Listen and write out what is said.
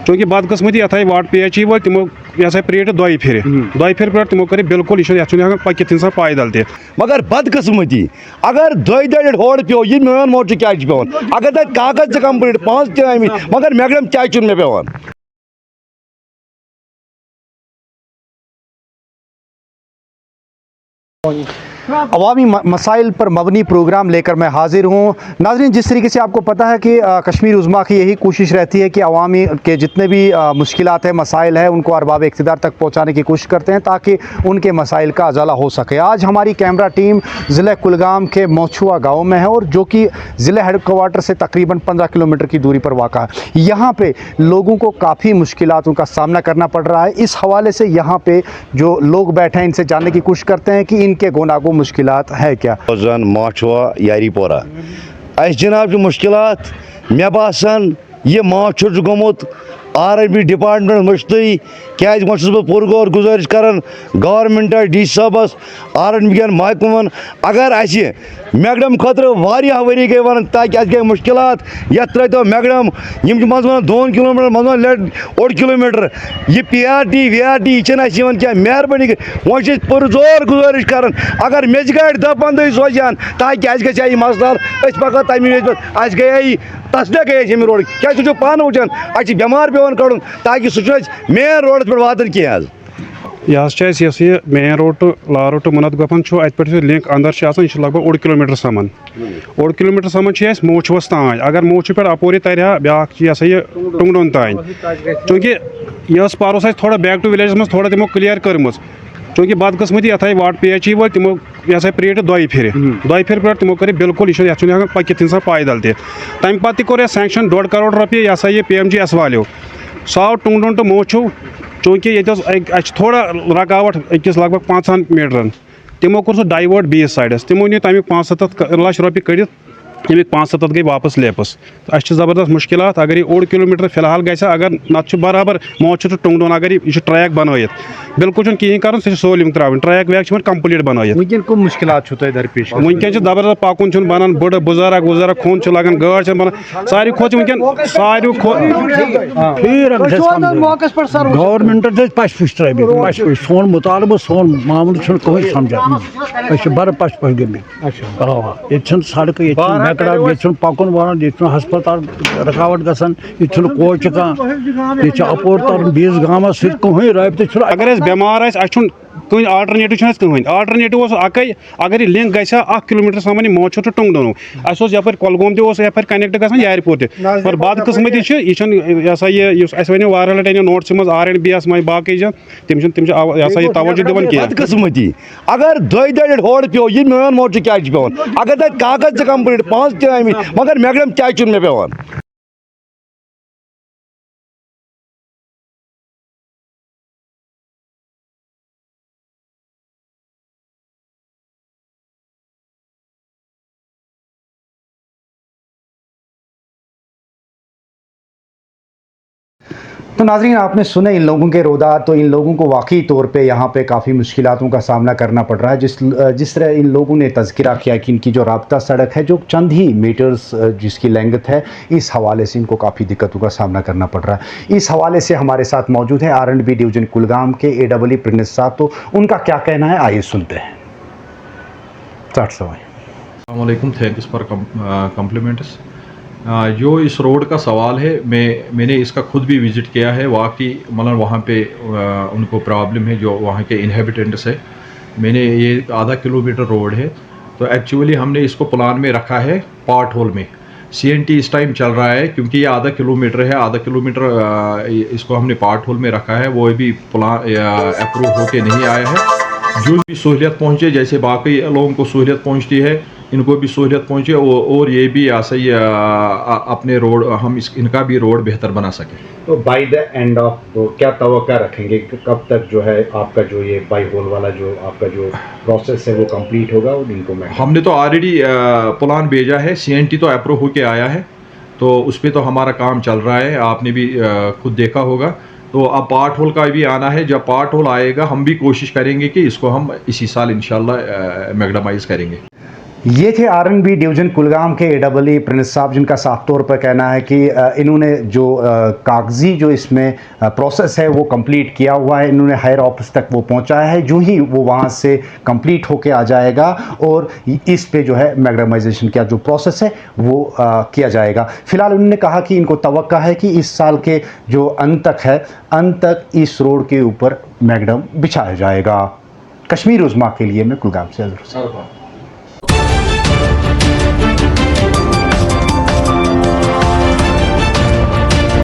चूँकि बदकस्मती ये वाट PHE वो तमो ये प्रेट दो फिर पे तमो कर बिल्कुल यह पकित इंसान पैदल तह मगर बदकस्मती अगर दो होड़ पे ये मेन मोटर क्या पे अगर तक कागज कंप्लीट 5 आम मगर मैगडम क्या चुन मे पे अवामी मसाइल पर मबनी प्रोग्राम लेकर मैं हाजिर हूँ। नाज़रीन, जिस तरीके से आपको पता है कि कश्मीर उज़्मा की यही कोशिश रहती है कि अवामी के जितने भी मुश्किलात है, मसाइल है, उनको अरबाब इक़्तिदार तक पहुँचाने की कोशिश करते हैं ताकि उनके मसाइल का अज़ाला हो सके। आज हमारी कैमरा टीम ज़िले कुलगाम के मोछुआ गाँव में है और जो कि ज़िले हेडक्वार्टर से तकरीबन 15 किलोमीटर की दूरी पर वाक़ा है। यहाँ पर लोगों को काफ़ी मुश्किलातों का सामना करना पड़ रहा है। इस हवाले से यहाँ पर जो लोग बैठे हैं इनसे जानने की कोशिश करते हैं कि इनके गुनागो मुश्किलात है क्या। माछुआ यारीपोरा जनाब मुश्किलात मे बासान ये माछ गोमुत RRB डिपार्टमेंट मुश्तई क्या बह पुर गौर गुजारिश करान गवर्नमेंट DC साहबस RRB कन महकमन अगर मैगडम खतर वरी गई वन ताकि अस गई मुश्किलात ये त्रो मैगडम मज वन 2 किलोमीटर मज लेट 1 किलोमीटर ये PRT VRT यह क्या मेहरबानी वो पुरजोर गुजारिश करान अगर मेज गाड़ दह 15 सोचान ताकि अस गई मसला पका तमें वज गई तसले गई अमे रोड क्या तुम पान वुचान अस बेमार पे कड़न ताकि सह मेन रोड पे वातन कह यह मेन रोड टू लार टू मुनत गफन अत पे लिंक अंदर यह लगभग 1 किलोमीटर समान 1 किलोमीटर समान मोछुवस तान अगर मोछु पे अपोरी तरह ब्या यह टुंगडोन तान चूँकि यह पारोस थोड़ा बैक टू विलेज मज थोड़ा तमो क्लियर कर्म चूँकि बदकस्मती ये वाट PHE वो तमो यह प्रेट दो फिर पे तमो कर बिल्कुल यह पकित इंसान पैदल तह तम पे कोर सैंक्शन 1.5 करोड़ रुपये यह PMGS वालो सह टुंगडोन टू मोछू चूँकि ये थोड़ा रकावट अकिस लगभग 5 मीटरन तमो कोर डाइवर्ट बीस साइडस तमो नी तमिक 5-7 लाख रुपये कड़ित यमिक 5-7 गई वापस लेपस तो अस ज़बरदस्त मुश्किलात अगर ये 1 किलोमीटर फिलहाल गई अगर नत बराबर मोच तो टुंगडोन अगर यह ट्रैक बनत बिल्कुल कहीं कर सोलम त्रा ट्रैक वैक कम्प्लीट बनत कम मुश्किलात दरपेश वनकन जबरदस्त पकुन बनान बड़ बुजुर्ग वुजुर्ग खून लगान गाड़ बनान सारी खोत वनकन सारी गवर्नमेंट पश पुश त्रे सोन मुतालबह सोन मामल कहीं समझान बर पश पश गई ये सड़क ये पकुन वन ये हस्पताल रकावट गसान ये कोच कह ये अपोर तर बीस गाँव कहीं रबत अगर बेमार कहीं आल्टरनेटिव कहीं आल्टरनेटिव अकै अगर यह लिंक गई 1 किलोमीटर समान मोच तो टुंगडोन अस यपर कोलगोम तप कनेक्ट ग यारपोर पर बदकस्मती यह वन वार लट नोट्स मज RNBS बाकी तम तवज्जो दिवान बदकस्मती अगर दो होड़ पे ये मेन मोटर क्या पे अगर तक कागज कंप्लीट 5 आम मगर मैगडम क्या चुन मे पे तो नाज़रीन, आपने सुने इन लोगों के रोदात। तो इन लोगों को वाकई तौर पे यहाँ पे काफ़ी मुश्किलातों का सामना करना पड़ रहा है। जिस तरह इन लोगों ने तज़किरा किया कि इनकी जो राब्ता सड़क है जो चंद ही मीटर्स जिसकी लेंथ है, इस हवाले से इनको काफ़ी दिक्कतों का सामना करना पड़ रहा है। इस हवाले से हमारे साथ मौजूद है RNB डिवीज़न कुलगाम के AEE प्रिंस साहब। तो उनका क्या कहना है, आइए सुनते हैं। अस्सलामुअलैकुम, थैंक्स फॉर कम्प्लीमेंट्स। जो इस रोड का सवाल है, मैंने इसका खुद भी विज़िट किया है। वाकई मतलब वहाँ पे उनको प्रॉब्लम है जो वहाँ के इनहेबिटेंट्स है। मैंने ये आधा किलोमीटर रोड है, तो एक्चुअली हमने इसको प्लान में रखा है पार्ट होल में। CNT इस टाइम चल रहा है क्योंकि ये आधा किलोमीटर है। आधा किलोमीटर इसको हमने पार्ट होल में रखा है, वो भी प्लान अप्रूव होके नहीं आया है। जो भी सहूलियत पहुँचे, जैसे बाकी लोगों को सहूलियत पहुँचती है, इनको भी सहूलियत पहुँचे और ये भी ऐसा ही अपने रोड हम इनका भी रोड बेहतर बना सकें। तो बाय द एंड ऑफ तो क्या तवक्का रखेंगे, कब तक जो है आपका जो ये बाई होल वाला जो आपका जो प्रोसेस है वो कंप्लीट होगा? और इनको हमने तो ऑलरेडी प्लान भेजा है, CNT तो अप्रूव होके आया है, तो उस पर तो हमारा काम चल रहा है। आपने भी खुद देखा होगा। तो अब पार्ट होल का भी आना है। जब पार्ट होल आएगा हम भी कोशिश करेंगे कि इसको हम इसी साल इंशाल्लाह मैग्डमाइज़ करेंगे। ये थे आरएनबी डिवीज़न कुलगाम के AEE प्रिंस साहब, जिनका साफ तौर पर कहना है कि इन्होंने जो कागज़ी जो इसमें प्रोसेस है वो कंप्लीट किया हुआ है, इन्होंने हायर ऑफिस तक वो पहुंचाया है, जो ही वो वहां से कंप्लीट होके आ जाएगा और इस पे जो है मैग्डमाइजेशन का जो प्रोसेस है वो किया जाएगा। फ़िलहाल उन्होंने कहा कि इनको तवक्का है कि इस साल के जो अंत तक इस रोड के ऊपर मैग्डम बिछाया जाएगा। कश्मीर उज़्मा के लिए मैं कुलगाम से अज़हर हुसैन।